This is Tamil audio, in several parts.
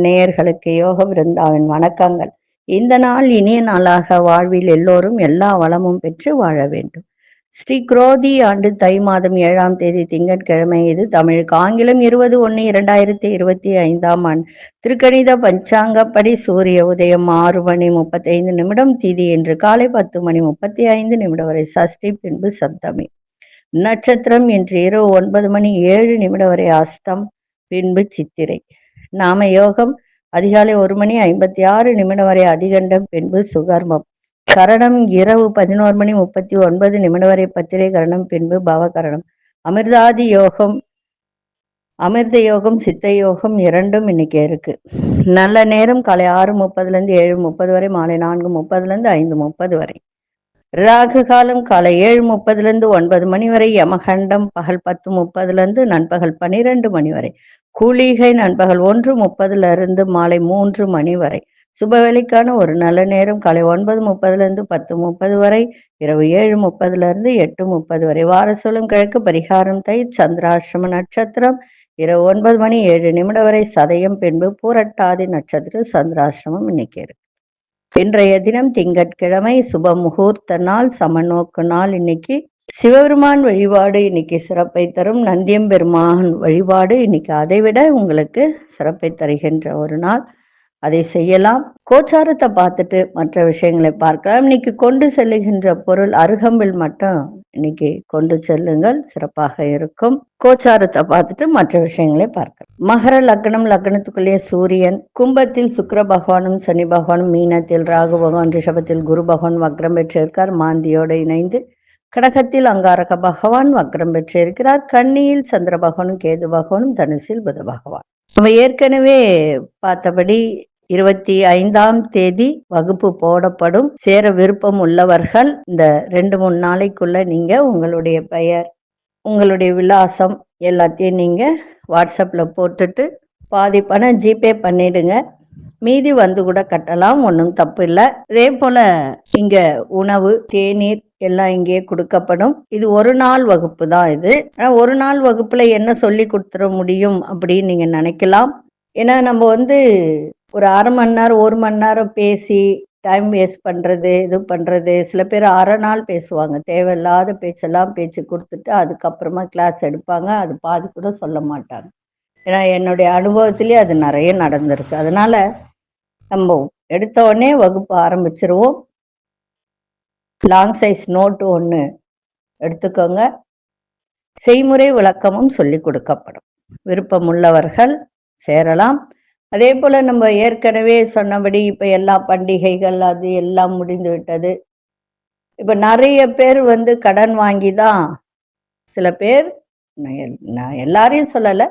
நேயர்களுக்கு யோக விருந்தாவின் வணக்கங்கள். இந்த நாள் இனிய நாளாக வாழ்வில் எல்லோரும் எல்லா வளமும் பெற்று வாழ வேண்டும். ஸ்ரீ குரோதி ஆண்டு தை மாதம் 7ஆம் தேதி திங்கட்கிழமை. இது தமிழுக்கு ஆங்கிலம் 20/1/2025 ஆண்டு. திருக்கணித பஞ்சாங்கப்படி சூரிய உதயம் 6:35 திதி என்று காலை 10:35 வரை சஷ்டி, பின்பு சப்தமி. நட்சத்திரம் இன்று இரவு 9:07 வரை அஸ்தம், பின்பு சித்திரை. நாம யோகம் அதிகாலை 1:56 வரை அதிகண்டம், பின்பு சுகர்மம். கரணம் இரவு 11:39 வரை பத்திரை கரணம், பின்பு பவகரணம். அமிர்தாதி யோகம், அமிர்த யோகம், சித்த யோகம் இரண்டும் இன்னைக்கு இருக்கு. நல்ல நேரம் காலை 6:30 7:30 வரை, மாலை 4:30 5:30 வரை. ராகு காலம் காலை 7:30 9 வரை, யமகண்டம் பகல் 10:30 நண்பகல் 12 வரை, கூலிகை நண்பகல் 1:30 மாலை 3 வரை. சுபவேளைக்கான ஒரு நல்ல நேரம் காலை 9:30 10:30 வரை, இரவு 7:30 8:30 வரை. வார சொல்லும் கிழக்கு, பரிகாரம் தை, சந்திராசிரம நட்சத்திரம் இரவு 9:07 வரை, சதயம், பின்பு பூரட்டாதி நட்சத்திரம் சந்திராசிரமம் இன்னைக்கு இருக்கு. இன்றைய தினம் திங்கட்கிழமை, சுப முகூர்த்த நாள், சமநோக்கு நாள். இன்னைக்கு சிவபெருமான் வழிபாடு இன்னைக்கு சிறப்பை தரும். நந்தியம்பெருமான் வழிபாடு இன்னைக்கு அதைவிட உங்களுக்கு சிறப்பை தருகின்ற ஒரு நாள். அதை செய்யலாம். கோச்சாரத்தை பார்த்துட்டு மற்ற விஷயங்களை பார்க்கலாம். இன்னைக்கு கொண்டு செல்லுகின்ற பொருள் அருகம்பில் மட்டும் இன்னைக்கு கொண்டு செல்லுங்கள், சிறப்பாக இருக்கும். கோச்சாரத்தை பார்த்துட்டு மற்ற விஷயங்களை பார்க்கலாம். மகர லக்னம், லக்னத்துக்குள்ளேயே சூரியன், கும்பத்தில் சுக்கிர பகவானும் சனி பகவானும், மீனத்தில் ராகு பகவான், ரிஷபத்தில் குரு பகவான் வக்ரம் பெற்றிருக்கார் மாந்தியோடு இணைந்து. கடகத்தில் அங்காரக பகவான் வக்ரம் பெற்றிருக்கிறார். கன்னியில் சந்திர பகவானும் கேது பகவானும், தனுசில் புத பகவான். நம்ம ஏற்கனவே பார்த்தபடி 25ஆம் தேதி வகுப்பு போடப்படும். சேர விருப்பம் உள்ளவர்கள் இந்த 2-3 நாளைக்குள்ள நீங்க உங்களுடைய பெயர், உங்களுடைய விலாசம் எல்லாத்தையும் நீங்க வாட்ஸ்அப்ல போட்டுட்டு பாதி பணம் ஜிபே பண்ணிடுங்க. மீதி வந்து கூட கட்டலாம், ஒன்றும் தப்பு இல்லை. அதே போல இங்க உணவு, தேநீர் எல்லாம் இங்கே கொடுக்கப்படும். இது ஒரு நாள் வகுப்பு தான். இது ஒரு நாள் வகுப்புல என்ன சொல்லி கொடுத்துட முடியும் அப்படின்னு நீங்க நினைக்கலாம். ஏன்னா நம்ம ஒரு அரை மணி நேரம் 1 மணி நேரம் பேசி டைம் வேஸ்ட் பண்றது, இது பண்றது. சில பேர் அரை நாள் பேசுவாங்க, தேவையில்லாத பேச்செல்லாம் பேச்சு கொடுத்துட்டு அதுக்கப்புறமா கிளாஸ் எடுப்பாங்க. அது பாதி கூட சொல்ல மாட்டாங்க. ஏன்னா என்னுடைய அனுபவத்திலேயே அது நிறைய நடந்திருக்கு. அதனால நம்ம எடுத்த உடனே வகுப்பு ஆரம்பிச்சிருவோம். லாங் சைஸ் நோட்டு 1 எடுத்துக்கோங்க. செய்முறை விளக்கமும் சொல்லி கொடுக்கப்படும். விருப்பம் உள்ளவர்கள் சேரலாம். அதே போல நம்ம ஏற்கனவே சொன்னபடி இப்ப எல்லா பண்டிகைகள் அது எல்லாம் முடிந்து விட்டது. இப்ப நிறைய பேர் கடன் வாங்கி தான், சில பேர், நான் எல்லாரையும் சொல்லலை,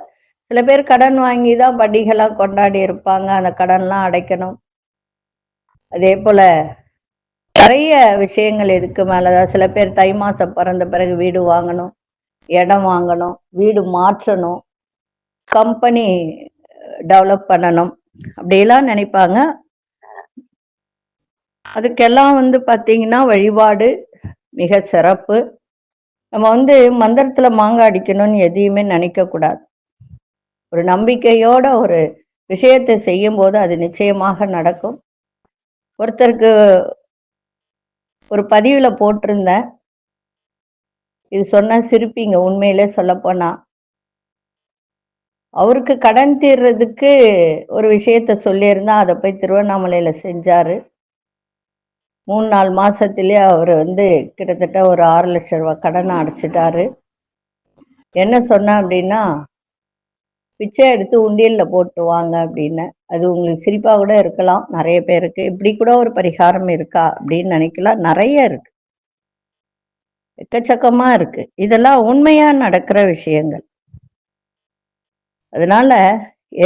சில பேர் கடன் வாங்கி தான் பண்டிகைலாம் கொண்டாடி இருப்பாங்க. அந்த கடன்லாம் அடைக்கணும். அதே போல நிறைய விஷயங்கள் இதுக்கு மேலதான். சில பேர் தை மாசம் பிறந்த பிறகு வீடு வாங்கணும், இடம் வாங்கணும், வீடு மாற்றணும், கம்பெனி டெவலப் பண்ணணும், அப்படியெல்லாம் நினைப்பாங்க. அதுக்கெல்லாம் பார்த்தீங்கன்னா வழிபாடு மிக சிறப்பு. நம்ம மந்திரத்துல மாங்காய் அடிக்கணும்னு எதையுமே நினைக்க கூடாது. ஒரு நம்பிக்கையோட ஒரு விஷயத்தை செய்யும் போது அது நிச்சயமாக நடக்கும். ஒருத்தருக்கு ஒரு பதிவுல போட்டிருந்தேன், இது சொன்னா சிரிப்பீங்க. உண்மையிலே சொல்ல போனா, அவருக்கு கடன் தீர்றதுக்கு ஒரு விஷயத்த சொல்லியிருந்தா, அதை போய் திருவண்ணாமலையில செஞ்சாரு. 3-4 மாசத்திலேயே அவர் கிட்டத்தட்ட ஒரு 6 லட்சம் ரூபாய் கடனை அடைச்சிட்டாரு. என்ன சொன்ன அப்படின்னா, பிச்சை எடுத்து உண்டியல்ல போட்டு வாங்க அப்படின்னு. அது உங்களுக்கு சிரிப்பா கூட இருக்கலாம் நிறைய பேருக்கு. இப்படி கூட ஒரு பரிகாரம் இருக்கா அப்படின்னு நினைக்கலாம். நிறைய இருக்கு, எக்கச்சக்கமா இருக்கு. இதெல்லாம் உண்மையா நடக்கிற விஷயங்கள். அதனால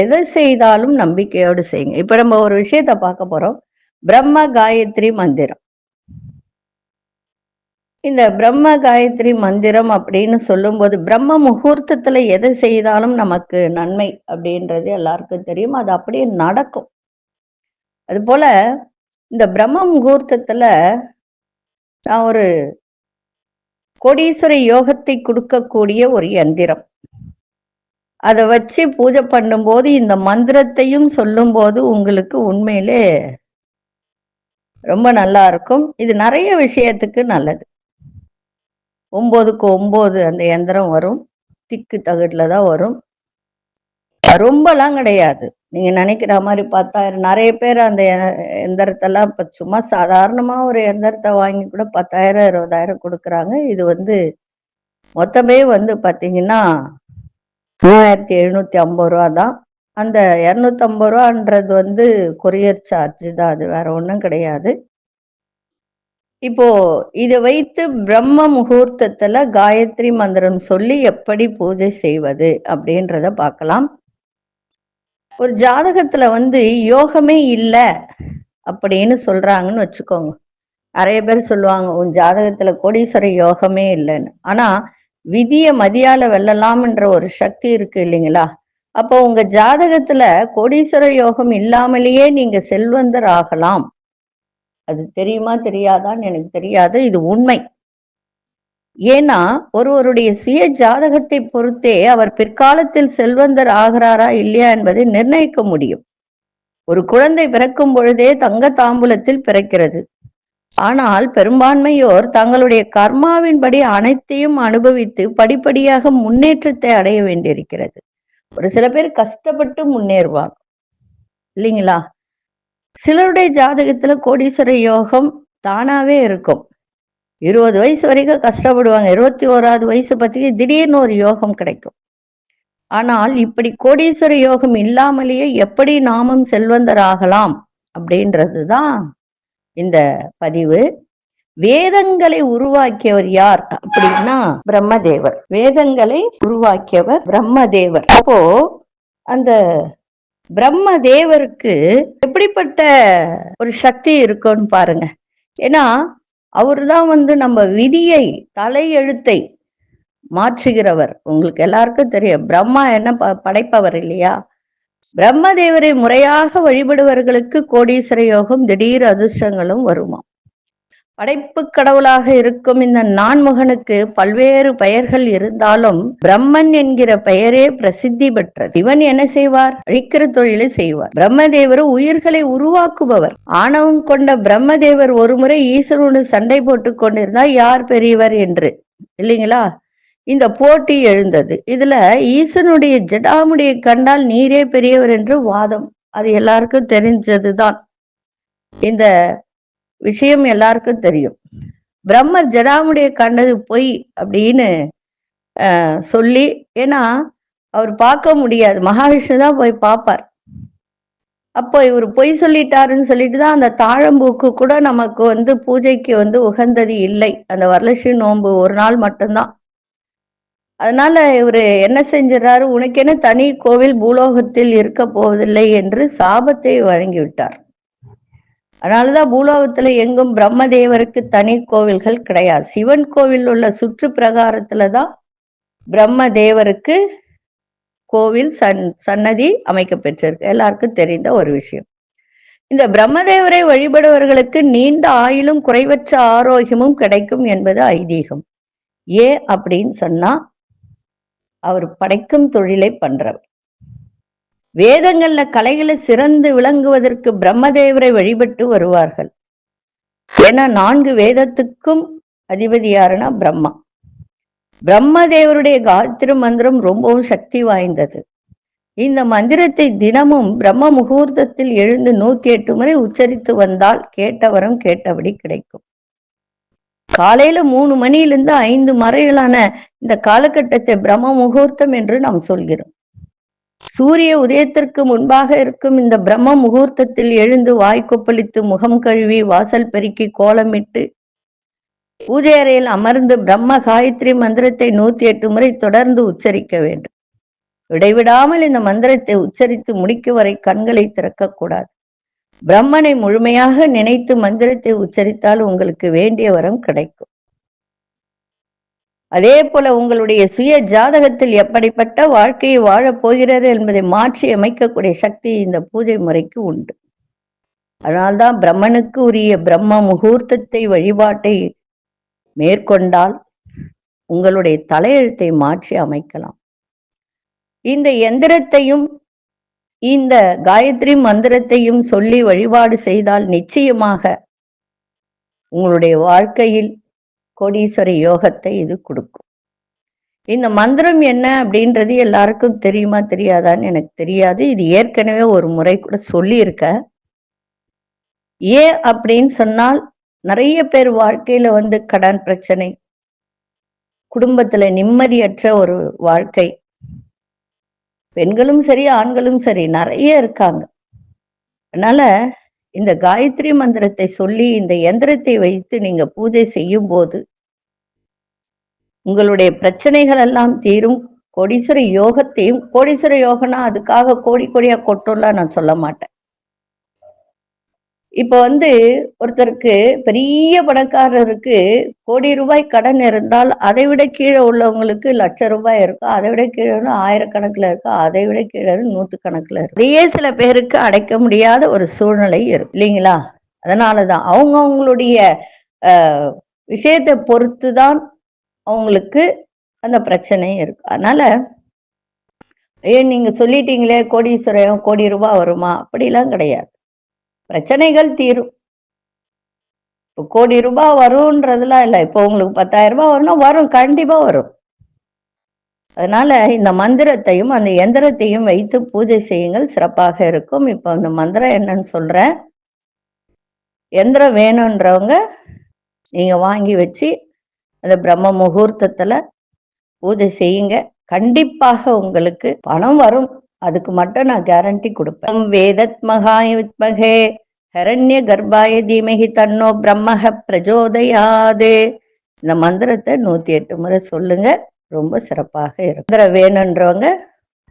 எதை செய்தாலும் நம்பிக்கையோடு செய்யுங்க. இப்ப நம்ம ஒரு விஷயத்த பார்க்க போறோம். பிரம்ம காயத்ரி மந்திரம். இந்த பிரம்ம காயத்ரி மந்திரம் அப்படின்னு சொல்லும்போது, பிரம்ம முகூர்த்தத்துல எதை செய்தாலும் நமக்கு நன்மை அப்படின்றது எல்லாருக்கும் தெரியும். அது அப்படியே நடக்கும். அது போல இந்த பிரம்ம முகூர்த்தத்துல நான் ஒரு கோடீஸ்வர யோகத்தை கொடுக்கக்கூடிய ஒரு யந்திரம். அதை வச்சு பூஜை பண்ணும்போது இந்த மந்திரத்தையும் சொல்லும் போது உங்களுக்கு உண்மையிலே ரொம்ப நல்லா இருக்கும். இது நிறைய விஷயத்துக்கு நல்லது. 9க்கு 9 அந்த யந்திரம் வரும். திக்கு தகட்டுல தான் வரும். ரொம்பலாம் கிடையாது. நீங்க நினைக்கிற மாதிரி பார்த்தா நிறைய பேர் அந்த எந்திரத்தெல்லாம் இப்ப சும்மா சாதாரணமா ஒரு எந்திரத்தை வாங்கி கூட 10,000 20,000 கொடுக்குறாங்க. இது மொத்தமே பாத்தீங்கன்னா 3750 ரூபா தான். அந்த 250 ரூபான்றது கொரியர் சார்ஜ் தான். அது வேற ஒன்றும் கிடையாது. இப்போ இதை வைத்து பிரம்ம முகூர்த்தத்துல காயத்ரி மந்திரம் சொல்லி எப்படி பூஜை செய்வது அப்படின்றத பார்க்கலாம். ஒரு ஜாதகத்துல யோகமே இல்லை அப்படின்னு சொல்றாங்கன்னு வச்சுக்கோங்க. நிறைய பேர் சொல்லுவாங்க உன் ஜாதகத்துல கோடீஸ்வர யோகமே இல்லைன்னு. ஆனா விதிய மதியால வெல்லலாம்ன்ற ஒரு சக்தி இருக்கு இல்லைங்களா? அப்போ உங்க ஜாதகத்துல கோடீஸ்வர யோகம் இல்லாமலேயே நீங்க செல்வந்தர் ஆகலாம். அது தெரியுமா தெரியாதான்னு எனக்கு தெரியாது. இது உண்மை. ஏன்னா ஒருவருடைய சுய ஜாதகத்தை பொறுத்தே அவர் பிற்காலத்தில் செல்வந்தர் ஆகிறாரா இல்லையா என்பதை நிர்ணயிக்க முடியும். ஒரு குழந்தை பிறக்கும் பொழுதே தங்க தாம்பூலத்தில் பிறக்கிறது. ஆனால் பெரும்பான்மையோர் தங்களுடைய கர்மாவின்படி அனைத்தையும் அனுபவித்து படிப்படியாக முன்னேற்றத்தை அடைய வேண்டியிருக்கிறது. ஒரு சில பேர் கஷ்டப்பட்டு முன்னேறுவாங்க இல்லைங்களா? சிலருடைய ஜாதகத்துல கோடீஸ்வர யோகம் தானாவே இருக்கும். 20 வயசு வரைக்கும் கஷ்டப்படுவாங்க. 21வது வயசு பத்தி திடீர்னு ஒரு யோகம் கிடைக்கும். ஆனால் இப்படி கோடீஸ்வர யோகம் இல்லாமலேயே எப்படி நாமும் செல்வந்தர் ஆகலாம் அப்படின்றதுதான் இந்த பதிவு. வேதங்களை உருவாக்கியவர் யார் அப்படின்னா பிரம்மதேவர். வேதங்களை உருவாக்கியவர் பிரம்மதேவர். அப்போ அந்த பிரம்மதேவருக்கு எப்படிப்பட்ட ஒரு சக்தி இருக்குன்னு பாருங்க. ஏன்னா அவர்தான் நம்ம விதியை தலையெழுத்தை மாற்றுகிறவர். உங்களுக்கு எல்லாருக்கும் தெரியும் பிரம்மா என்ன படைப்பவர் இல்லையா? பிரம்மதேவரை முறையாக வழிபடுவர்களுக்கு கோடீஸ்வர யோகம் திடீர் அதிர்ஷ்டங்களும் வருமா. படைப்பு கடவுளாக இருக்கும் இந்த நான்முகனுக்கு பல்வேறு பெயர்கள் இருந்தாலும் பிரம்மன் என்கிற பெயரே பிரசித்தி பெற்றது. இவன் என்ன செய்வார்? அழிக்கிற தொழிலை செய்வார். பிரம்மதேவர் உயிர்களை உருவாக்குபவர். ஆணவம் கொண்ட பிரம்மதேவர் ஒருமுறை ஈஸ்வரனோடு சண்டை போட்டு கொண்டிருந்தால் யார் பெரியவர் என்று இல்லைங்களா? இந்த போட்டி எழுந்தது. இதுல ஈசனுடைய ஜடாமுடியை கண்டால் நீரே பெரியவர் என்று வாதம். அது எல்லாருக்கும் தெரிஞ்சதுதான். இந்த விஷயம் எல்லாருக்கும் தெரியும். பிரம்மர் ஜடாமுடியை கண்டது பொய் அப்படின்னு சொல்லி, ஏன்னா அவர் பார்க்க முடியாது, மகாவிஷ்ணு தான் போய் பார்ப்பார். அப்போ இவர் பொய் சொல்லிட்டாருன்னு சொல்லிட்டுதான் அந்த தாழம்பூக்கு கூட நமக்கு பூஜைக்கு உகந்தது இல்லை. அந்த வரலட்சுமி நோன்பு ஒரு நாள் மட்டும்தான். அதனால இவரு என்ன செஞ்சிடறாரு? உனக்கென தனி கோவில் பூலோகத்தில் இருக்க போவதில்லை என்று சாபத்தை வழங்கிவிட்டார். அதனாலதான் பூலோகத்துல எங்கும் பிரம்மதேவருக்கு தனி கோவில்கள் கிடையாது. சிவன் கோவில் உள்ள சுற்று பிரகாரத்துலதான் பிரம்மதேவருக்கு கோவில் சன்னதி அமைக்க பெற்றிருக்கு. எல்லாருக்கும் தெரிந்த ஒரு விஷயம். இந்த பிரம்மதேவரை வழிபடுவர்களுக்கு நீண்ட ஆயுளும் குறைவற்ற ஆரோக்கியமும் கிடைக்கும் என்பது ஐதீகம். ஏன் அப்படின்னு சொன்னா அவர் படைக்கும் தொழிலை பண்றவர். வேதங்கள்ல கலைகளை சிறந்து விளங்குவதற்கு பிரம்மதேவரை வழிபட்டு வருவார்கள். ஏன்னா 4 வேதத்துக்கும் அதிபதி யாருன்னா பிரம்மா. பிரம்மதேவருடைய காயத்ரி மந்திரம் ரொம்பவும் சக்தி வாய்ந்தது. இந்த மந்திரத்தை தினமும் பிரம்ம முகூர்த்தத்தில் எழுந்து 108 முறை உச்சரித்து வந்தால் கேட்டவரம் கேட்டபடி கிடைக்கும். காலையில 3 மணியிலிருந்து 5 வரையிலான இந்த காலகட்டத்தை பிரம்ம முகூர்த்தம் என்று நாம் சொல்கிறோம். சூரிய உதயத்திற்கு முன்பாக இருக்கும் இந்த பிரம்ம முகூர்த்தத்தில் எழுந்து வாய் கொப்பளித்து முகம் கழுவி வாசல் பெருக்கி கோலமிட்டு பூஜை அறையில் அமர்ந்து பிரம்ம காயத்ரி மந்திரத்தை 108 முறை தொடர்ந்து உச்சரிக்க வேண்டும். இடைவிடாமல் இந்த மந்திரத்தை உச்சரித்து முடிக்கும் வரை கண்களை திறக்கக்கூடாது. பிரம்மனை முழுமையாக நினைத்து மந்திரத்தை உச்சரித்தால் உங்களுக்கு வேண்டிய வரம் கிடைக்கும். அதே போல உங்களுடைய சுய ஜாதகத்தில் எப்படிப்பட்ட வாழ்க்கையை வாழப் போகிறது என்பதை மாற்றி அமைக்கக்கூடிய சக்தி இந்த பூஜை முறைக்கு உண்டு. அதனால்தான் பிரம்மனுக்கு உரிய பிரம்ம முகூர்த்தத்தை வழிபாட்டை மேற்கொண்டால் உங்களுடைய தலையெழுத்தை மாற்றி அமைக்கலாம். இந்த எந்திரத்தையும் இந்த காயத்ரி மந்திரத்தையும் சொல்லி வழிபாடு செய்தால் நிச்சயமாக உங்களுடைய வாழ்க்கையில் கோடீஸ்வர யோகத்தை இது கொடுக்கும். இந்த மந்திரம் என்ன அப்படின்றது எல்லாருக்கும் தெரியுமா தெரியாதான்னு எனக்கு தெரியாது. இது ஏற்கனவே ஒரு முறை கூட சொல்லியிருக்க. ஏன் அப்படின்னு சொன்னால், நிறைய பேர் வாழ்க்கையில கடன் பிரச்சனை, குடும்பத்துல நிம்மதியற்ற ஒரு வாழ்க்கை, பெண்களும் சரி ஆண்களும் சரி நிறைய இருக்காங்க. அதனால இந்த காயத்ரி மந்திரத்தை சொல்லி இந்த எந்திரத்தை வைத்து நீங்க பூஜை செய்யும் போது உங்களுடைய பிரச்சனைகள் எல்லாம் தீரும். கோடீஸ்வர யோகத்தையும், கோடீஸ்வர யோகம்னா அதுக்காக கோடி கோடியா கொட்டோம்லாம் நான் சொல்ல மாட்டேன். இப்ப ஒருத்தருக்கு பெரிய பணக்காரருக்கு கோடி ரூபாய் கடன் இருந்தால் அதை விட கீழே உள்ளவங்களுக்கு லட்சம் ரூபாய் இருக்கும், அதை விட கீழே ஆயிரக்கணக்கில் இருக்கும், அதை விட கீழே நூற்றுக்கணக்கில் இருக்கும். அதையே சில பேருக்கு அடைக்க முடியாத ஒரு சூழ்நிலை இருக்கும் இல்லைங்களா? அதனாலதான் அவங்களுடைய விஷயத்தை பொறுத்துதான் அவங்களுக்கு அந்த பிரச்சனை இருக்கு. அதனால நீங்க சொல்லிட்டீங்களே கோடீஸ்வரம் கோடி ரூபாய் வருமா, அப்படிலாம் கிடையாது. பிரச்சனைகள் தீரும். இப்போ கோடி ரூபாய் வரும்ன்றதுலாம் இல்லை. இப்போ உங்களுக்கு 10,000 ரூபாய் வரணும், வரும், கண்டிப்பா வரும். அதனால இந்த மந்திரத்தையும் அந்த எந்திரத்தையும் வைத்து பூஜை செய்யுங்கள், சிறப்பாக இருக்கும். இப்போ அந்த மந்திரம் என்னன்னு சொல்றேன். எந்திரம் வேணும்ன்றவங்க நீங்க வாங்கி வச்சு அந்த பிரம்ம முகூர்த்தத்துல பூஜை செய்யுங்க. கண்டிப்பாக உங்களுக்கு பணம் வரும். அதுக்கு மட்டும் நான் கேரண்டி கொடுப்பேன். வேதத் மகாய வித்மகே ஹரண்ய கர்ப்பாய தீமகி தன்னோ பிரம்மஹ பிரஜோதயாது. இந்த மந்திரத்தை 108 முறை சொல்லுங்க, ரொம்ப சிறப்பாக இருக்கும். வேணுன்றவங்க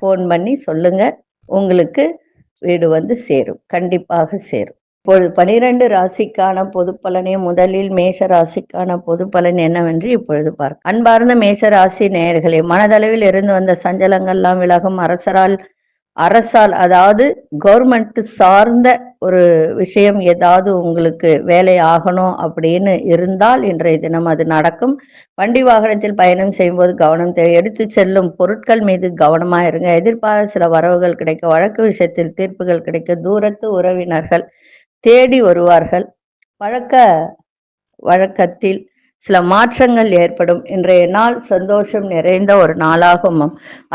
போன் பண்ணி சொல்லுங்க, உங்களுக்கு வீடு சேரும், கண்டிப்பாக சேரும். இப்பொழுது 12 ராசிக்கான பொது பலனே முதலில் மேஷ ராசிக்கான பொது பலன் என்னவென்று இப்பொழுது பார்க்க. அன்பார்ந்த மேஷ ராசி நேயர்களே, மனதளவில் இருந்து வந்த சஞ்சலங்கள்லாம் விலகும். அரசால் அதாவது கவர்மெண்ட் சார்ந்த ஒரு விஷயம் ஏதாவது உங்களுக்கு வேலை ஆகணும் அப்படின்னு இருந்தால் இன்றைய தினம் அது நடக்கும். வண்டி வாகனத்தில் பயணம் செய்யும்போது கவனம் தேவை. எடுத்து செல்லும் பொருட்கள் மீது கவனமா இருங்க. எதிர்பாராத சில வரவுகள் கிடைக்க, வழக்கு விஷயத்தில் தீர்ப்புகள் கிடைக்க, தூரத்து உறவினர்கள் தேடி வருவார்கள். வழக்கத்தில் சில மாற்றங்கள் ஏற்படும். இன்றைய நாள் சந்தோஷம் நிறைந்த ஒரு நாளாகும்.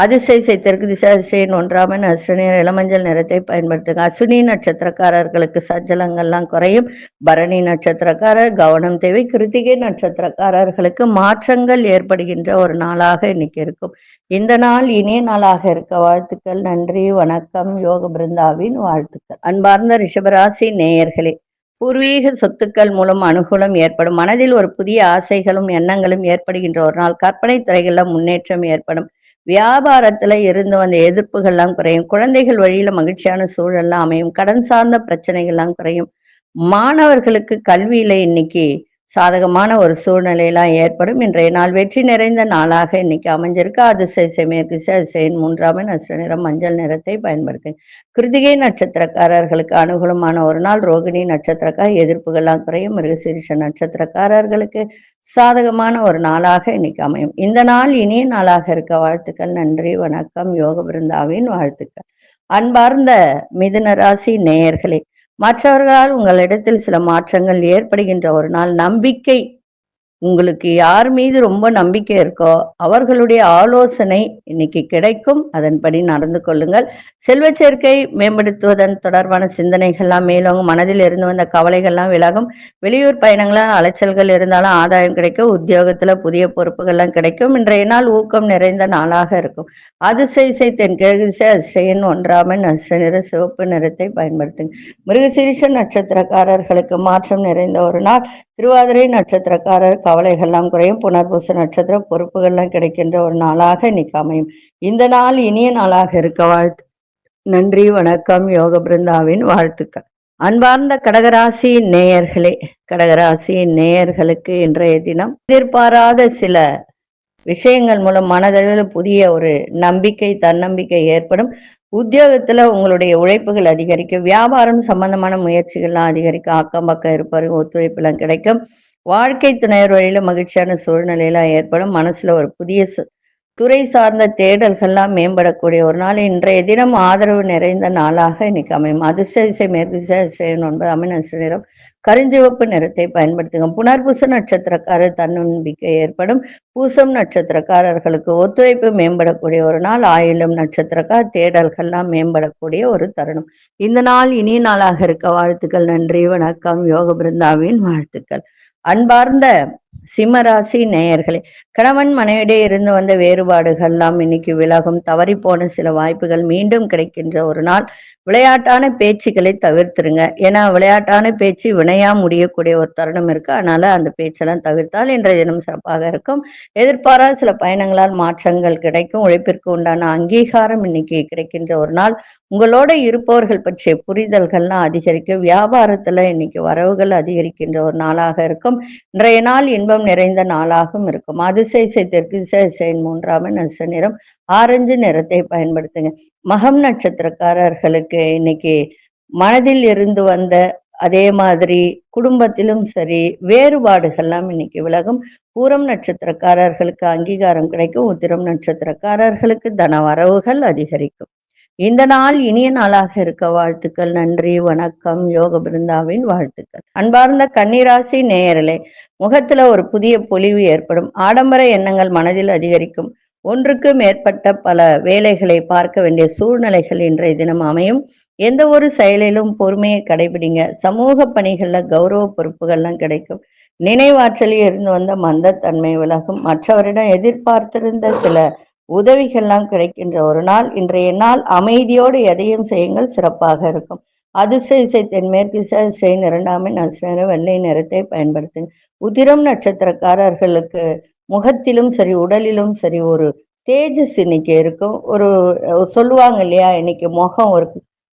அதிசய தெற்கு திசை அதிசயின் 1ஆம் அஸ்வினியர் இளமஞ்சள் நிறத்தை பயன்படுத்துங்க. அஸ்வினி நட்சத்திரக்காரர்களுக்கு சஞ்சலங்கள்லாம் குறையும். பரணி நட்சத்திரக்காரர் கவனம் தேவை. கிருத்திகை நட்சத்திரக்காரர்களுக்கு மாற்றங்கள் ஏற்படுகின்ற ஒரு நாளாக இன்னைக்கு இருக்கும். இந்த நாள் இனிய நாளாக இருக்க வாழ்த்துக்கள். நன்றி, வணக்கம். யோக பிருந்தாவின் வாழ்த்துக்கள். அன்பார்ந்த ரிஷபராசி நேயர்களே, பூர்வீக சொத்துக்கள் மூலம் அனுகூலம் ஏற்படும். மனதில் ஒரு புதிய ஆசைகளும் எண்ணங்களும் ஏற்படுகின்ற ஒரு நாள். கற்பனை துறைகள்ல முன்னேற்றம் ஏற்படும். வியாபாரத்துல இருந்து வந்த எதிர்ப்புகள்லாம் குறையும். குழந்தைகள் வழியில மகிழ்ச்சியான சூழல்லாம் அமையும். கடன் சார்ந்த பிரச்சனைகள்லாம் குறையும். மாணவர்களுக்கு கல்வியில இன்னைக்கு சாதகமான ஒரு சூழ்நிலையெல்லாம் ஏற்படும். இன்றைய நாள் வெற்றி நிறைந்த நாளாக இன்னைக்கு அமைஞ்சிருக்கு. அதிசய மேற்கு அதிசயின் 3ஆம் நிறம் மஞ்சள் நிறத்தை பயன்படுத்து. கிருத்திகை நட்சத்திரக்காரர்களுக்கு அனுகூலமான ஒரு நாள். ரோகிணி நட்சத்திரக்கார எதிர்ப்புகள்லாம் குறையும். மிருகசீரிஷ நட்சத்திரக்காரர்களுக்கு சாதகமான ஒரு நாளாக இன்னைக்கு அமையும். இந்த நாள் இனிய நாளாக இருக்க வாழ்த்துக்கள். நன்றி, வணக்கம். யோக பிருந்தாவின் வாழ்த்துக்கள். அன்பார்ந்த மிதுன ராசி நேயர்களே, மற்றவர்களால் உங்களிடத்தில் சில மாற்றங்கள் ஏற்படுகின்ற ஒரு நாள். நம்பிக்கை, உங்களுக்கு யார் மீது ரொம்ப நம்பிக்கை இருக்கோ அவர்களுடைய ஆலோசனை இன்னைக்கு கிடைக்கும். அதன்படி நடந்து கொள்ளுங்கள். செல்வ சேர்க்கை மேம்படுத்துவதன் தொடர்பான சிந்தனைகள்லாம் மேலோங்கும். மனதில் இருந்து வந்த கவலைகள்லாம் விலகும். வெளியூர் பயணங்களால் அலைச்சல்கள் இருந்தாலும் ஆதாயம் கிடைக்கும். உத்தியோகத்துல புதிய பொறுப்புகள்லாம் கிடைக்கும். இன்றைய நாள் ஊக்கம் நிறைந்த நாளாக இருக்கும். அதிசய தென்கிழக்கு திசை அதிசயன் 1ஆம் நிற சிவப்பு நிறத்தை பயன்படுத்துங்க. மிருகசீரிஷ நட்சத்திரக்காரர்களுக்கு மாற்றம் நிறைந்த ஒரு நாள். திருவாதிரை நட்சத்திரக்காரர் கவலைகள்லாம் குறையும். புனர்பூச நட்சத்திர பொறுப்புகள்லாம் கிடைக்கின்ற ஒரு நாளாக இன்னைக்கு அமையும். இந்த நாள் இனிய நாளாக இருக்க வாழ்த்து. நன்றி, வணக்கம். யோக பிருந்தாவின் வாழ்த்துக்கள். அன்பார்ந்த கடகராசி நேயர்களே, கடகராசி நேயர்களுக்கு இன்றைய தினம் எதிர்பாராத சில விஷயங்கள் மூலம் மனதளவில் புதிய ஒரு நம்பிக்கை, தன்னம்பிக்கை ஏற்படும். உத்தியோகத்துல உங்களுடைய உழைப்புகள் அதிகரிக்கும். வியாபாரம் சம்பந்தமான முயற்சிகள்லாம் அதிகரிக்கும். அக்கம் பக்கம் இருப்பவர்கள் ஒத்துழைப்புலாம் கிடைக்கும். வாழ்க்கை துணையர் வழியில மகிழ்ச்சியான சூழ்நிலையெல்லாம் ஏற்படும். மனசுல ஒரு புதிய துறை சார்ந்த தேடல்கள்லாம் மேம்படக்கூடிய ஒரு நாள். இன்றைய தினம் ஆதரவு நிறைந்த நாளாக இன்னைக்கு அமையும். அதிர்ஷ்ட திசை மேற்கு திசை, அதிர்ஷ்ட எண் 9, அமிர்த நிறம் கருஞ்சிவப்பு நிறத்தை பயன்படுத்துங்க. புனர்பூச நட்சத்திரக்காரர் தன்னம்பிக்கை ஏற்படும். பூசம் நட்சத்திரக்காரர்களுக்கு ஒத்துழைப்பு மேம்படக்கூடிய ஒரு நாள். ஆயிலம் நட்சத்திரக்கார் தேடல்கள்லாம் மேம்படக்கூடிய ஒரு தருணம். இந்த நாள் இனிய நாளாக இருக்க வாழ்த்துக்கள். நன்றி, வணக்கம். யோக பிருந்தாவின் வாழ்த்துக்கள். அன்பார்ந்த சிம்மராசி நேயர்களே, கணவன் மனைவிடையே இருந்து வந்த வேறுபாடுகள்லாம் இன்னைக்கு விலகும். தவறிப்போன சில வாய்ப்புகள் மீண்டும் கிடைக்கின்ற ஒரு நாள். விளையாட்டான பேச்சுக்களை தவிர்த்துருங்க. ஏன்னா விளையாட்டான பேச்சு வினையா முடியக்கூடிய ஒரு தருணம் இருக்கு. அதனால அந்த பேச்செல்லாம் தவிர்த்தால் இன்றைய தினம் சிறப்பாக இருக்கும். எதிர்பாராத சில பயணங்களால் மாற்றங்கள் கிடைக்கும். உழைப்பிற்கு உண்டான அங்கீகாரம் இன்னைக்கு கிடைக்கின்ற ஒரு நாள். உங்களோட இருப்பவர்கள் பற்றிய புரிதல்கள்லாம் அதிகரிக்கும். வியாபாரத்துல இன்னைக்கு வரவுகள் அதிகரிக்கின்ற ஒரு நாளாக இருக்கும். இன்றைய நாள் இன்பம் நிறைந்த நாளாகவும் இருக்கும். அதிசய தெற்கு திசை 3 நட்ச நிறம் ஆரஞ்சு நிறத்தை பயன்படுத்துங்க. மகம் நட்சத்திரக்காரர்களுக்கு இன்னைக்கு மனதில் இருந்து வந்த அதே மாதிரி குடும்பத்திலும் சரி வேறுபாடுகள்லாம் இன்னைக்கு விலகும். பூரம் நட்சத்திரக்காரர்களுக்கு அங்கீகாரம் கிடைக்கும். உத்திரம் நட்சத்திரக்காரர்களுக்கு தன வரவுகள் அதிகரிக்கும். இந்த நாள் இனிய நாளாக இருக்க வாழ்த்துக்கள். நன்றி, வணக்கம். யோக பிருந்தாவின் வாழ்த்துக்கள். அன்பார்ந்த கன்னிராசி நேயர்களே, முகத்துல ஒரு புதிய பொலிவு ஏற்படும். ஆடம்பர எண்ணங்கள் மனதில் அதிகரிக்கும். ஒன்றுக்கு மேற்பட்ட பல வேலைகளை பார்க்க வேண்டிய சூழ்நிலைகள் இன்றைய தினம் அமையும். எந்த ஒரு செயலிலும் பொறுமையை கடைபிடிங்க. சமூக பணிகள்ல கௌரவ பொறுப்புகள்லாம் கிடைக்கும். நினைவாற்றலில் இருந்து வந்த மந்தத்தன்மை விலகும். மற்றவரிடம் எதிர்பார்த்திருந்த சில உதவிகள்லாம் கிடைக்கின்ற ஒரு நாள். இன்றைய நாள் அமைதியோடு எதையும் செய்யுங்கள், சிறப்பாக இருக்கும். அதிர்ஷ்ட திசை தென்மேற்கு திசை, அதிர்ஷ்ட எண் 2 நட்சத்திர வெள்ளை நிறத்தை பயன்படுத்துங்க. உதிரம் நட்சத்திரக்காரர்களுக்கு முகத்திலும் சரி உடலிலும் சரி ஒரு தேஜஸ் இன்னைக்கு இருக்கும். ஒரு சொல்லுவாங்க இல்லையா, இன்னைக்கு முகம் ஒரு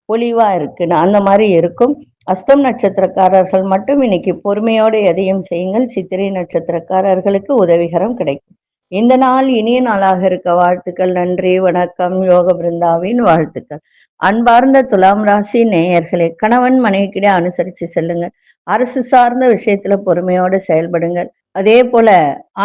பொலிவா இருக்குன்னு, அந்த மாதிரி இருக்கும். அஸ்தம் நட்சத்திரக்காரர்கள் மட்டும் இன்னைக்கு பொறுமையோடு எதையும் செய்யுங்கள். சித்திரை நட்சத்திரக்காரர்களுக்கு உதவிகரம் கிடைக்கும். இந்த நாள் இனிய நாளாக இருக்க வாழ்த்துக்கள். நன்றி, வணக்கம். யோக பிருந்தாவின் வாழ்த்துக்கள். அன்பார்ந்த துலாம் ராசி நேயர்களே, கணவன் மனைவிக்கிடையே அனுசரித்து செல்லுங்க. அரசு சார்ந்த விஷயத்துல பொறுமையோடு செயல்படுங்கள். அதே போல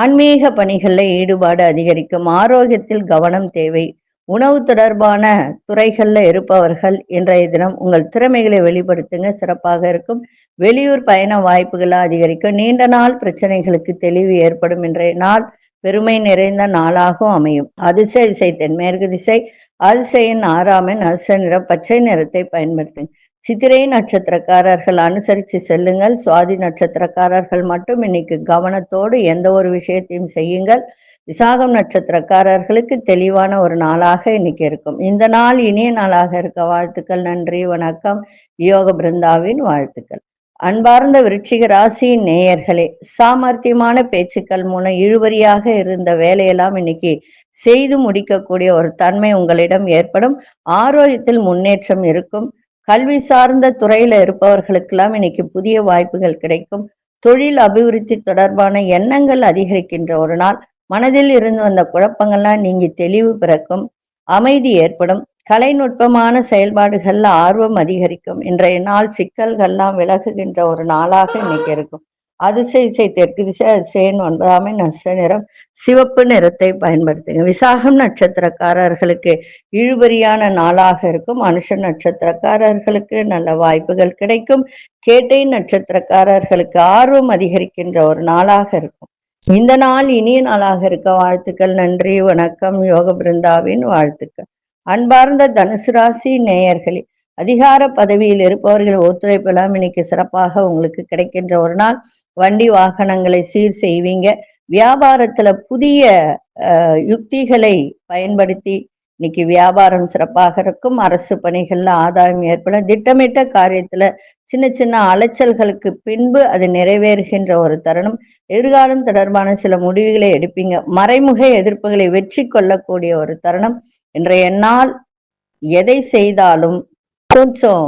ஆன்மீக பணிகள்ல ஈடுபாடு அதிகரிக்கும். ஆரோக்கியத்தில் கவனம் தேவை. உணவு தொடர்பான துறைகள்ல இருப்பவர்கள் இன்றைய தினம் உங்கள் திறமைகளை வெளிப்படுத்துங்க, சிறப்பாக இருக்கும். வெளியூர் பயண வாய்ப்புகளை அதிகரிக்கும். நீண்ட நாள் பிரச்சனைகளுக்கு தெளிவு ஏற்படும். இன்றைய நாள் பெருமை நிறைந்த நாளாகவும் அமையும். அதிர்ஷ்ட திசை தென்மேற்கு திசை, அதிர்ஷ்ட எண் 6 அதிர்ஷ்ட நிறம் பச்சை நிறத்தை பயன்படுத்துங்க. சித்திரை நட்சத்திரக்காரர்கள் அனுசரித்து செல்லுங்கள். சுவாதி நட்சத்திரக்காரர்கள் மட்டும் இன்னைக்கு கவனத்தோடு எந்த ஒரு விஷயத்தையும் செய்யுங்கள். விசாகம் நட்சத்திரக்காரர்களுக்கு தெளிவான ஒரு நாளாக இன்னைக்கு இருக்கும். இந்த நாள் இனிய நாளாக இருக்க வாழ்த்துக்கள். நன்றி, வணக்கம். யோக பிருந்தாவின் வாழ்த்துக்கள். அன்பார்ந்த விருச்சிக ராசியின் நேயர்களே, சாமர்த்தியமான பேச்சுக்கள் மூலம் இழுபறியாக இருந்த வேலையெல்லாம் இன்னைக்கு செய்து முடிக்கக்கூடிய ஒரு தன்மை உங்களிடம் ஏற்படும். ஆரோக்கியத்தில் முன்னேற்றம் இருக்கும். கல்வி சார்ந்த துறையில இருப்பவர்களுக்கெல்லாம் இன்னைக்கு புதிய வாய்ப்புகள் கிடைக்கும். தொழில் அபிவிருத்தி தொடர்பான எண்ணங்கள் அதிகரிக்கின்ற ஒரு நாள். மனதில் இருந்து வந்த குழப்பங்கள்லாம் நீங்கி தெளிவு பிறக்கும். அமைதி ஏற்படும். கலைநுட்பமான செயல்பாடுகள்ல ஆர்வம் அதிகரிக்கும். இன்றைய நாள் சிக்கல்கள்லாம் விலகுகின்ற ஒரு நாளாக இன்னைக்கு இருக்கும். அதிர்ஷ்ட திசை தெற்கு திசை, அதிர்ஷ்ட எண் 9 நட்சத்திர நிறம் சிவப்பு நிறத்தை பயன்படுத்துங்க. விசாகம் நட்சத்திரக்காரர்களுக்கு இழுபறியான நாளாக இருக்கும். அனுஷ நட்சத்திரக்காரர்களுக்கு நல்ல வாய்ப்புகள் கிடைக்கும். கேட்டை நட்சத்திரக்காரர்களுக்கு ஆர்வம் அதிகரிக்கின்ற ஒரு நாளாக இருக்கும். இந்த நாள் இனிய நாளாக இருக்க வாழ்த்துக்கள். நன்றி, வணக்கம். யோக பிருந்தாவின் வாழ்த்துக்கள். அன்பார்ந்த தனுசு ராசி நேயர்களே, அதிகார பதவியில் இருப்பவர்கள் ஒத்துழைப்பெல்லாம் இன்னைக்கு சிறப்பாக உங்களுக்கு கிடைக்கின்ற ஒரு நாள். வண்டி வாகனங்களை சீர் செய்வீங்க. வியாபாரத்துல புதிய யுக்திகளை பயன்படுத்தி இன்னைக்கு வியாபாரம் சிறப்பாக இருக்கும். அரசு பணிகள்ல ஆதாயம் ஏற்படும். திட்டமிட்ட காரியத்துல சின்ன சின்ன அலைச்சல்களுக்கு பின்பு அது நிறைவேறுகின்ற ஒரு தருணம். எதிர்காலம் தொடர்பான சில முடிவுகளை எடுப்பீங்க. மறைமுக எதிர்ப்புகளை வெற்றி கொள்ளக்கூடிய ஒரு தருணம். இன்றைய நாள் எதை செய்தாலும் கொஞ்சம்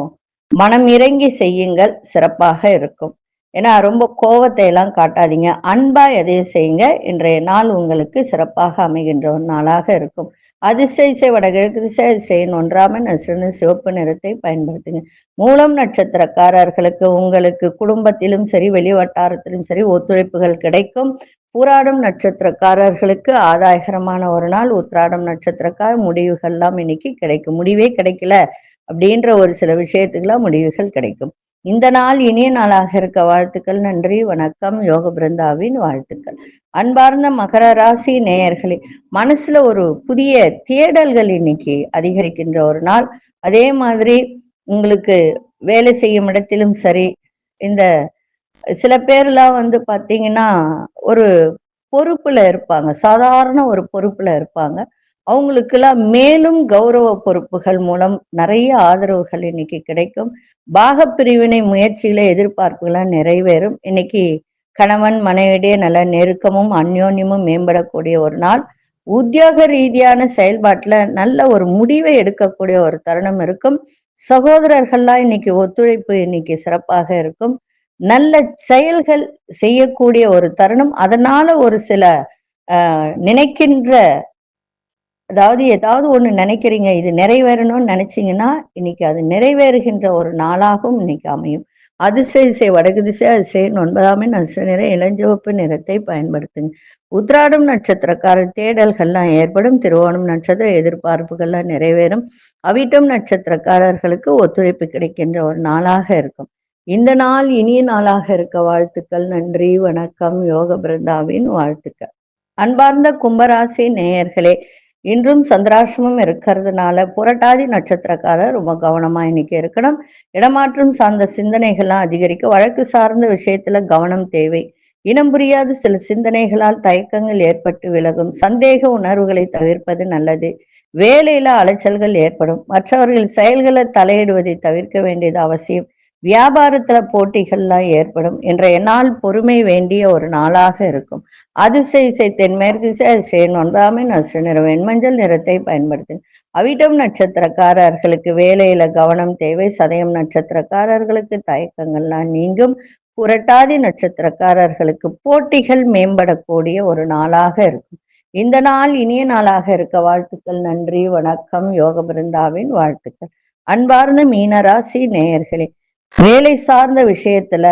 மனம் இறங்கி செய்யுங்கள், சிறப்பாக இருக்கும். ஏன்னா ரொம்ப கோவத்தை எல்லாம் காட்டாதீங்க. அன்பா எதையும் செய்யுங்க. இன்றைய நாள் உங்களுக்கு சிறப்பாக அமைகின்ற ஒரு நாளாக இருக்கும். அதிசய வடகிழக்கு திசை அதிசயின் 1ஆம் எண் சிவப்பு நிறத்தை பயன்படுத்துங்க. மூலம் நட்சத்திரக்காரர்களுக்கு உங்களுக்கு குடும்பத்திலும் சரி வெளி வட்டாரத்திலும் சரி ஒத்துழைப்புகள் கிடைக்கும். பூராடம் நட்சத்திரக்காரர்களுக்கு ஆதாயகரமான ஒரு நாள். உத்திராடம் நட்சத்திரக்கார முடிவுகள்லாம் இன்னைக்கு கிடைக்கும். முடிவே கிடைக்கல அப்படின்ற ஒரு சில விஷயத்துக்கெல்லாம் முடிவுகள் கிடைக்கும். இந்த நாள் இனிய நாளாக இருக்க வாழ்த்துக்கள். நன்றி, வணக்கம். யோக பிருந்தாவின் வாழ்த்துக்கள். அன்பார்ந்த மகர ராசி நேயர்களே, மனசுல ஒரு புதிய தேடல்கள் இன்னைக்கு அதிகரிக்கின்ற ஒரு நாள். அதே மாதிரி உங்களுக்கு வேலை செய்யும் இடத்திலும் சரி, இந்த சில பேர்லாம் பாத்தீங்கன்னா ஒரு பொறுப்புல இருப்பாங்க, சாதாரண ஒரு பொறுப்புல இருப்பாங்க. அவங்களுக்கெல்லாம் மேலும் கௌரவ பொறுப்புகள் மூலம் நிறைய ஆதரவுகள் இன்னைக்கு கிடைக்கும். பாகப்பிரிவினை முயற்சியில எதிர்பார்ப்புகள்லாம் நிறைவேறும். இன்னைக்கு கணவன் மனைவிடையே நல்ல நெருக்கமும் அந்யோன்யமும் மேம்படக்கூடிய ஒரு நாள். உத்தியோக ரீதியான செயல்பாட்டுல நல்ல ஒரு முடிவை எடுக்கக்கூடிய ஒரு தருணம் இருக்கும். சகோதரர்கள்லாம் இன்னைக்கு ஒத்துழைப்பு இன்னைக்கு சிறப்பாக இருக்கும். நல்ல செயல்கள் செய்யக்கூடிய ஒரு தருணம். அதனால ஒரு சில நினைக்கின்ற, அதாவது ஏதாவது ஒண்ணு நினைக்கிறீங்க, இது நிறைவேறணும்னு நினைச்சீங்கன்னா இன்னைக்கு அது நிறைவேறுகின்ற ஒரு நாளாகவும் இன்னைக்கு அமையும். அதிசய வடக்கு திசை அதிசயம் 9ஆம் எண் நிற இளஞ்சிவப்பு நிறத்தை பயன்படுத்துங்க. உத்திராடம் நட்சத்திரக்காரர் தேடல்கள்லாம் ஏற்படும். திருவோணம் நட்சத்திர எதிர்பார்ப்புகள்லாம் நிறைவேறும். அவிட்டம் நட்சத்திரக்காரர்களுக்கு ஒத்துழைப்பு கிடைக்கின்ற ஒரு நாளாக இருக்கும். இந்த நாள் இனிய நாளாக இருக்க வாழ்த்துக்கள். நன்றி, வணக்கம். யோக பிருந்தாவின் வாழ்த்துக்கள். அன்பார்ந்த கும்பராசி நேயர்களே, இன்றும் சந்திராசிரமம் இருக்கிறதுனால புரட்டாதி நட்சத்திரக்காரர் ரொம்ப கவனமா இன்னைக்கு இருக்கணும். இடமாற்றம் சார்ந்த சிந்தனைகள்லாம் அதிகரிக்க, வழக்கு சார்ந்த விஷயத்துல கவனம் தேவை. இனம் புரியாத சில சிந்தனைகளால் தயக்கங்கள் ஏற்பட்டு விலகும். சந்தேக உணர்வுகளை தவிர்ப்பது நல்லது. வேலையில அலைச்சல்கள் ஏற்படும். மற்றவர்கள் செயல்களை தலையிடுவதை தவிர்க்க வேண்டியது அவசியம். வியாபாரத்துல போட்டிகள்லாம் ஏற்படும். இன்றைய நாள் பொறுமை வேண்டிய ஒரு நாளாக இருக்கும். அதிசய தென்மேற்கு அதிசயம் 9ஆம் எண் நிற வெண்மஞ்சள் நிறத்தை பயன்படுத்து. அவிட்டம் நட்சத்திரக்காரர்களுக்கு வேலையில கவனம் தேவை. சதயம் நட்சத்திரக்காரர்களுக்கு தயக்கங்கள்லாம் நீங்கும். புரட்டாதி நட்சத்திரக்காரர்களுக்கு போட்டிகள் மேம்படக்கூடிய ஒரு நாளாக இருக்கும். இந்த நாள் இனிய நாளாக இருக்க வாழ்த்துக்கள். நன்றி, வணக்கம். யோக பிருந்தாவின் வாழ்த்துக்கள். அன்பார்ந்த மீனராசி நேயர்களே, வேலை சார்ந்த விஷயத்துல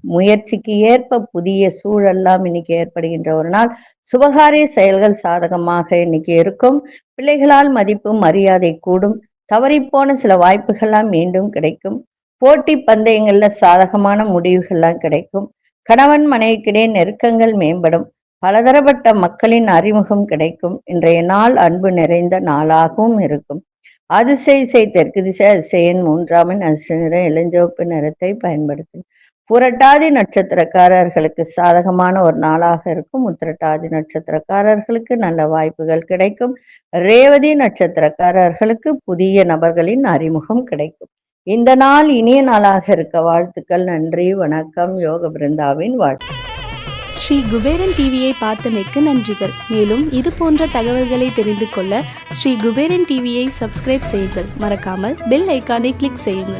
முயற்சிக்கு ஏற்ப புதிய சூழல்லாம் இன்னைக்கு ஏற்படுகின்ற ஒரு நாள். சுபகாரிய செயல்கள் சாதகமாக இன்னைக்கு இருக்கும். பிள்ளைகளால் மதிப்பு மரியாதை கூடும். தவறிப்போன சில வாய்ப்புகள்லாம் மீண்டும் கிடைக்கும். போட்டி பந்தயங்கள்ல சாதகமான முடிவுகள்லாம் கிடைக்கும். கணவன் மனைவிக்கிடையே நெருக்கங்கள் மேம்படும். பலதரப்பட்ட மக்களின் அறிமுகம் கிடைக்கும். இன்றைய நாள் அன்பு நிறைந்த நாளாகவும் இருக்கும். அதிசய தெற்கு திசை அதிசயன் 3ஆம் எண் நிற இளஞ்சிவப்பு நிறத்தை பயன்படுத்தும். புரட்டாதி நட்சத்திரக்காரர்களுக்கு சாதகமான ஒரு நாளாக இருக்கும். உத்திரட்டாதி நட்சத்திரக்காரர்களுக்கு நல்ல வாய்ப்புகள் கிடைக்கும். ரேவதி நட்சத்திரக்காரர்களுக்கு புதிய நபர்களின் அறிமுகம் கிடைக்கும். இந்த நாள் இனிய நாளாக இருக்க வாழ்த்துக்கள். நன்றி, வணக்கம். யோக பிருந்தாவின் வாழ்த்து. ஸ்ரீ குபேரன் டிவியை பார்த்தமைக்கு நன்றிகள். மேலும் இது போன்ற தகவல்களை தெரிந்து கொள்ள ஸ்ரீ குபேரன் டிவியை சப்ஸ்கிரைப் செய்யுங்கள். மறக்காமல் பெல் ஐக்கானை கிளிக் செய்யுங்கள்.